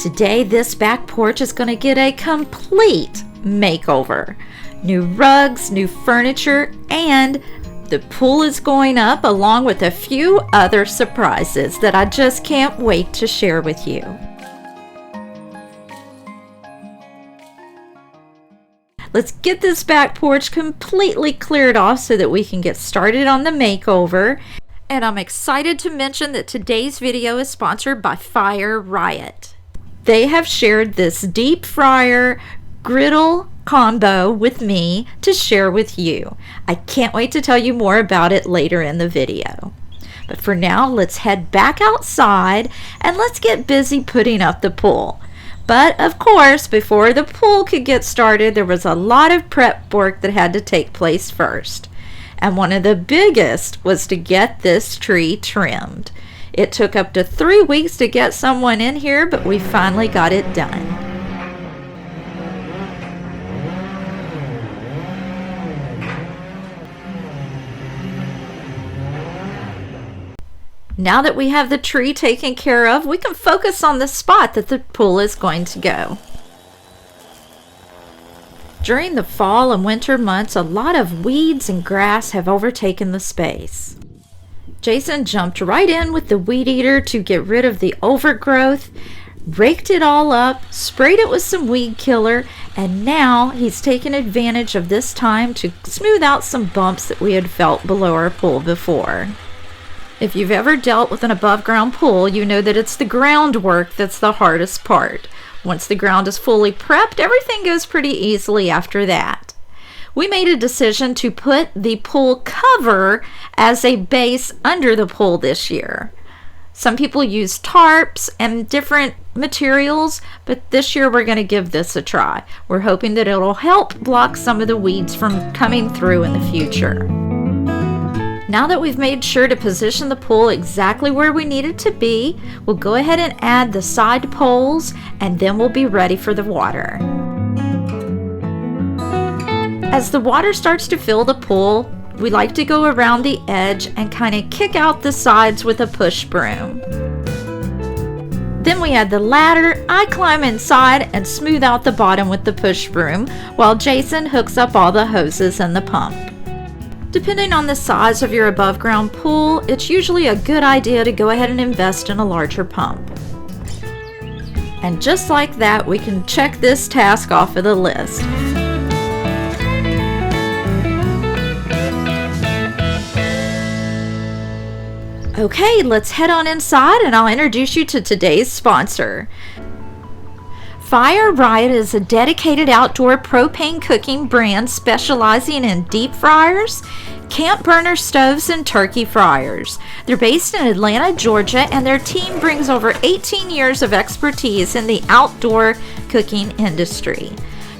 Today, this back porch is going to get a complete makeover. New rugs, new furniture, and the pool is going up along with a few other surprises that I just can't wait to share with you. Let's get this back porch completely cleared off so that we can get started on the makeover. And I'm excited to mention that today's video is sponsored by RIOT. They have shared this deep fryer griddle combo with me to share with you. I can't wait to tell you more about it later in the video. But for now, let's head back outside and let's get busy putting up the pool. But of course, before the pool could get started, there was a lot of prep work that had to take place first. And one of the biggest was to get this tree trimmed. It took up to 3 weeks to get someone in here, but we finally got it done. Now that we have the tree taken care of, we can focus on the spot that the pool is going to go. During the fall and winter months, a lot of weeds and grass have overtaken the space. Jason jumped right in with the weed eater to get rid of the overgrowth, raked it all up, sprayed it with some weed killer, and now he's taken advantage of this time to smooth out some bumps that we had felt below our pool before. If you've ever dealt with an above-ground pool, you know that it's the groundwork that's the hardest part. Once the ground is fully prepped, everything goes pretty easily after that. We made a decision to put the pool cover as a base under the pool this year. Some people use tarps and different materials, but this year we're going to give this a try. We're hoping that it'll help block some of the weeds from coming through in the future. Now that we've made sure to position the pool exactly where we need it to be, we'll go ahead and add the side poles, and then we'll be ready for the water. As the water starts to fill the pool, we like to go around the edge and kind of kick out the sides with a push broom. Then we add the ladder, I climb inside and smooth out the bottom with the push broom, while Jason hooks up all the hoses and the pump. Depending on the size of your above ground pool, it's usually a good idea to go ahead and invest in a larger pump. And just like that, we can check this task off of the list. Okay, let's head on inside and I'll introduce you to today's sponsor. RIOT is a dedicated outdoor propane cooking brand specializing in deep fryers, camp burner stoves, and turkey fryers. They're based in Atlanta, Georgia, and their team brings over 18 years of expertise in the outdoor cooking industry.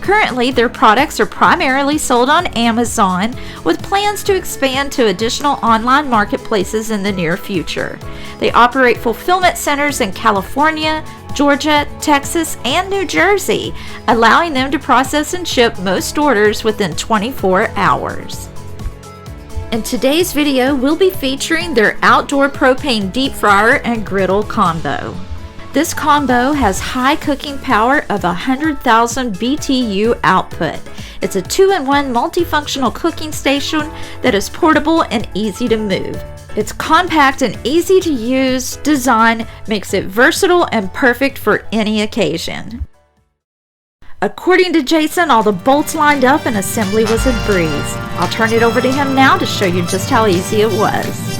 Currently, their products are primarily sold on Amazon, with plans to expand to additional online marketplaces in the near future. They operate fulfillment centers in California, Georgia, Texas, and New Jersey, allowing them to process and ship most orders within 24 hours. In today's video, we'll be featuring their outdoor propane deep fryer and griddle combo. This combo has high cooking power of 100,000 BTU output. It's a 2-in-1 multifunctional cooking station that is portable and easy to move. Its compact and easy to use design makes it versatile and perfect for any occasion. According to Jason, all the bolts lined up and assembly was a breeze. I'll turn it over to him now to show you just how easy it was.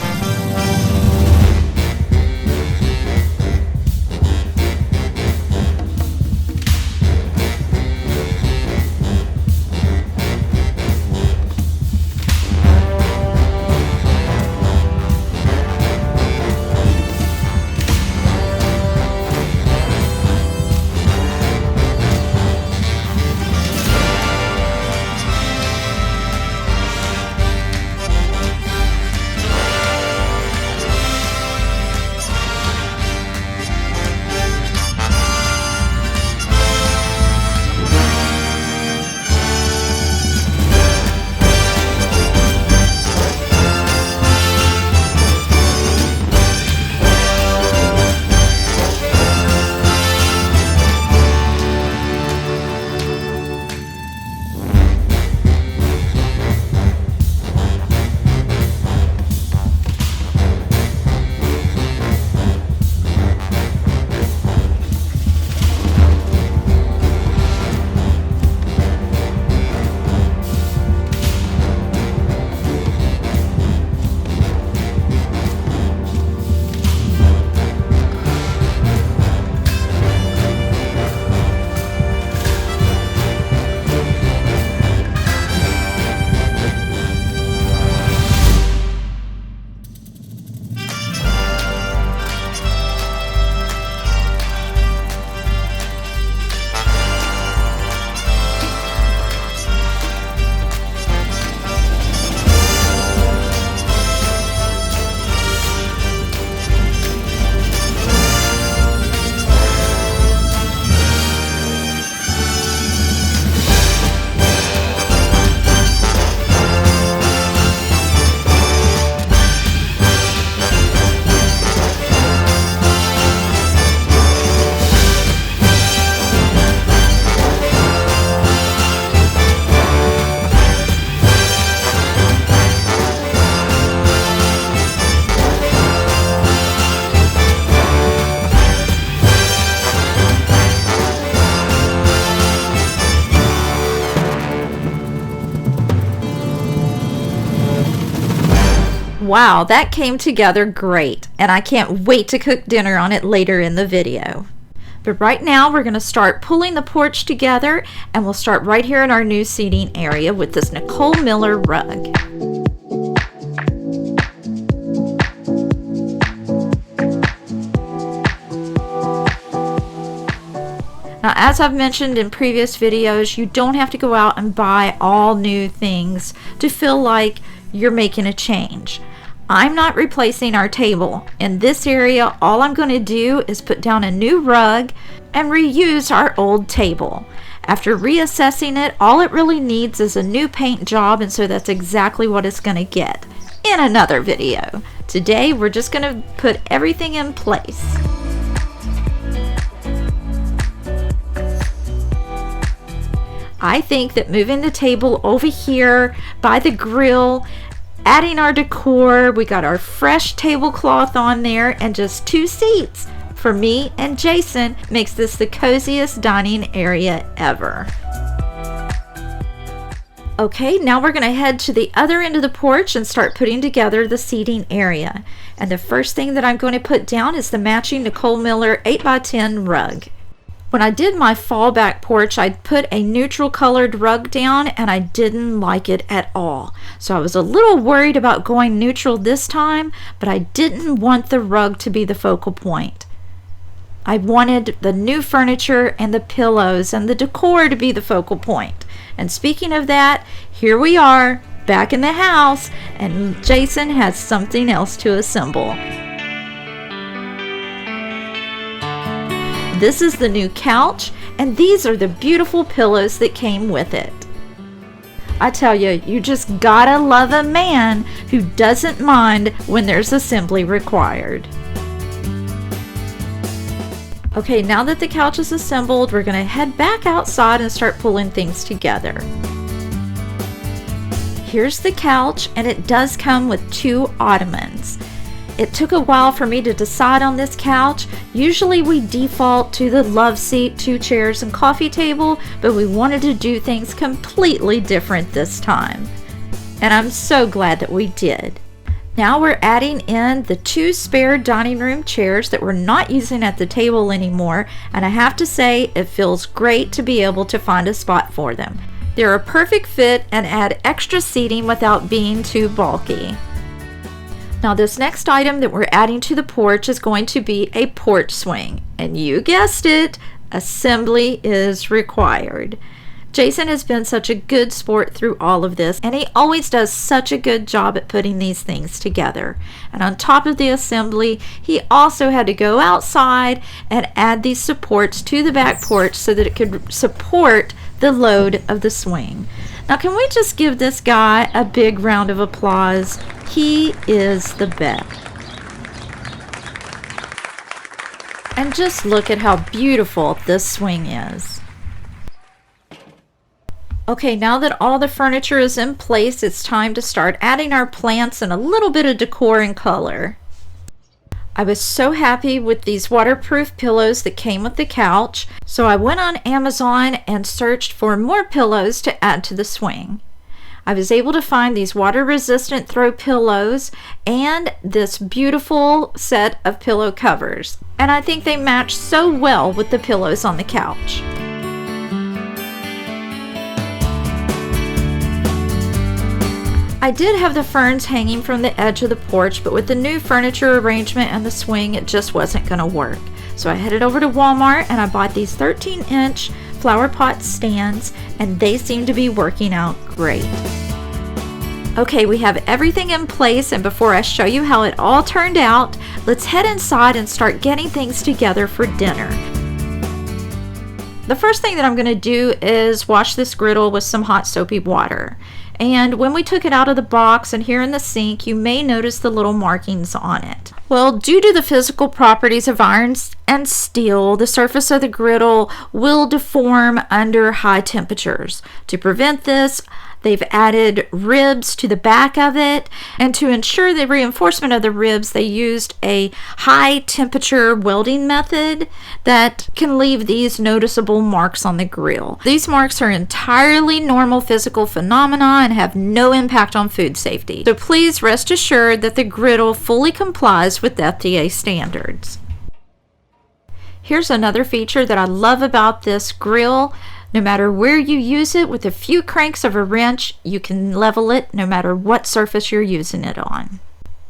Wow, that came together great, and I can't wait to cook dinner on it later in the video. But right now we're going to start pulling the porch together, and we'll start right here in our new seating area with this Nicole Miller rug. Now, as I've mentioned in previous videos, you don't have to go out and buy all new things to feel like you're making a change. I'm not replacing our table. In this area, all I'm going to do is put down a new rug and reuse our old table. After reassessing it, all it really needs is a new paint job, and so that's exactly what it's going to get in another video. Today, we're just going to put everything in place. I think that moving the table over here by the grill, adding our decor, we got our fresh tablecloth on there, and just 2 seats for me and Jason makes this the coziest dining area ever. Okay, now we're going to head to the other end of the porch and start putting together the seating area. And the first thing that I'm going to put down is the matching Nicole Miller 8x10 rug. When I did my fallback porch, I put a neutral colored rug down and I didn't like it at all. So I was a little worried about going neutral this time, but I didn't want the rug to be the focal point. I wanted the new furniture and the pillows and the decor to be the focal point. And speaking of that, here we are back in the house, and Jason has something else to assemble. This is the new couch, and these are the beautiful pillows that came with it. I tell you, you just gotta love a man who doesn't mind when there's assembly required. Okay, now that the couch is assembled, we're gonna head back outside and start pulling things together. Here's the couch, and it does come with 2 ottomans. It took a while for me to decide on this couch. Usually we default to the love seat, 2 chairs, and coffee table, but we wanted to do things completely different this time. And I'm so glad that we did. Now we're adding in the 2 spare dining room chairs that we're not using at the table anymore, and I have to say it feels great to be able to find a spot for them. They're a perfect fit and add extra seating without being too bulky. Now this next item that we're adding to the porch is going to be a porch swing. And you guessed it, assembly is required. Jason has been such a good sport through all of this, and he always does such a good job at putting these things together. And on top of the assembly, he also had to go outside and add these supports to the back porch so that it could support the load of the swing. Now can we just give this guy a big round of applause? He is the best. And just look at how beautiful this swing is. Okay, now that all the furniture is in place, it's time to start adding our plants and a little bit of decor and color. I was so happy with these waterproof pillows that came with the couch, so I went on Amazon and searched for more pillows to add to the swing. I was able to find these water-resistant throw pillows and this beautiful set of pillow covers, and I think they match so well with the pillows on the couch. I did have the ferns hanging from the edge of the porch, but with the new furniture arrangement and the swing, it just wasn't going to work. So I headed over to Walmart and I bought these 13-inch flower pot stands, and they seem to be working out great. Okay, we have everything in place, and before I show you how it all turned out, let's head inside and start getting things together for dinner. The first thing that I'm going to do is wash this griddle with some hot soapy water. And when we took it out of the box and here in the sink, you may notice the little markings on it. Well, due to the physical properties of iron and steel, the surface of the griddle will deform under high temperatures. To prevent this, They've added ribs to the back of it, and to ensure the reinforcement of the ribs, they used a high temperature welding method that can leave these noticeable marks on the grill. These marks are entirely normal physical phenomena and have no impact on food safety. So please rest assured that the griddle fully complies with FDA standards. Here's another feature that I love about this grill. No matter where you use it, with a few cranks of a wrench, you can level it no matter what surface you're using it on.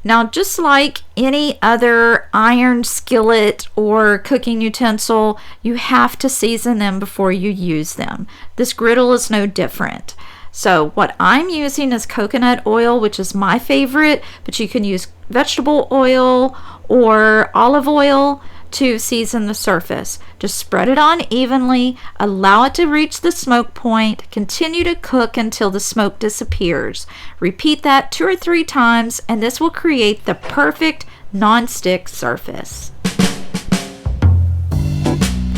Now, just like any other iron skillet or cooking utensil, you have to season them before you use them. This griddle is no different. So what I'm using is coconut oil, which is my favorite, but you can use vegetable oil or olive oil to season the surface. Just spread it on evenly, allow it to reach the smoke point, continue to cook until the smoke disappears. Repeat that 2 or 3 times, and this will create the perfect non-stick surface.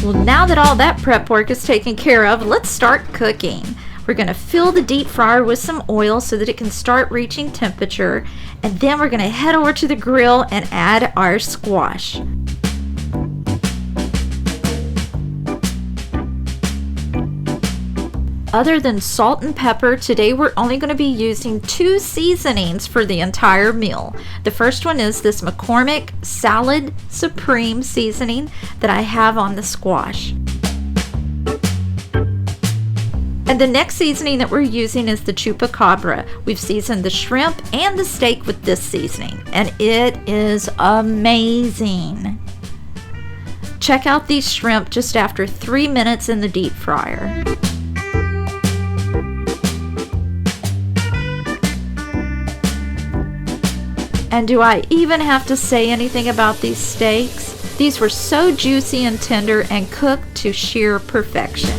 Well, now that all that prep work is taken care of, let's start cooking. We're going to fill the deep fryer with some oil so that it can start reaching temperature, and then we're going to head over to the grill and add our squash. Other than salt and pepper, today we're only going to be using 2 seasonings for the entire meal. The first one is this McCormick Salad Supreme seasoning that I have on the squash. And the next seasoning that we're using is the Chupacabra. We've seasoned the shrimp and the steak with this seasoning, and it is amazing. Check out these shrimp just after 3 minutes in the deep fryer. And do I even have to say anything about these steaks? These were so juicy and tender and cooked to sheer perfection.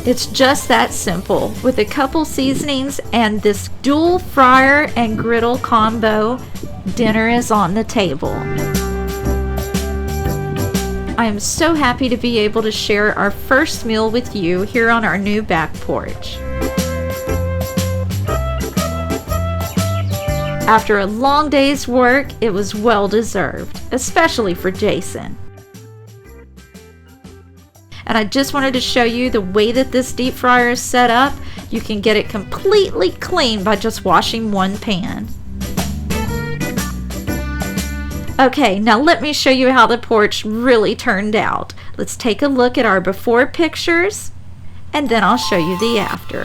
It's just that simple. With a couple seasonings and this dual fryer and griddle combo, dinner is on the table. I am so happy to be able to share our first meal with you here on our new back porch. After a long day's work, it was well deserved, especially for Jason. And I just wanted to show you the way that this deep fryer is set up. You can get it completely clean by just washing one pan. Okay, now let me show you how the porch really turned out. Let's take a look at our before pictures, and then I'll show you the after.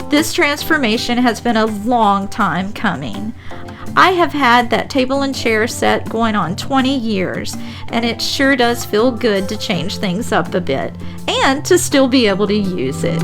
This transformation has been a long time coming. I have had that table and chair set going on 20 years, and it sure does feel good to change things up a bit and to still be able to use it.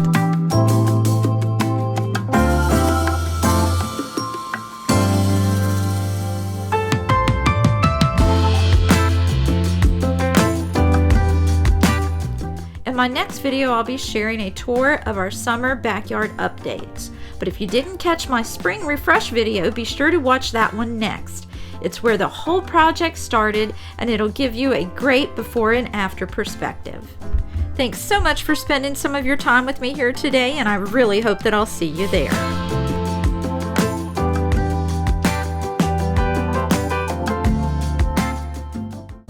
In my next video, I'll be sharing a tour of our summer backyard updates. But if you didn't catch my spring refresh video, be sure to watch that one next. It's where the whole project started, and it'll give you a great before and after perspective. Thanks so much for spending some of your time with me here today, and I really hope that I'll see you there.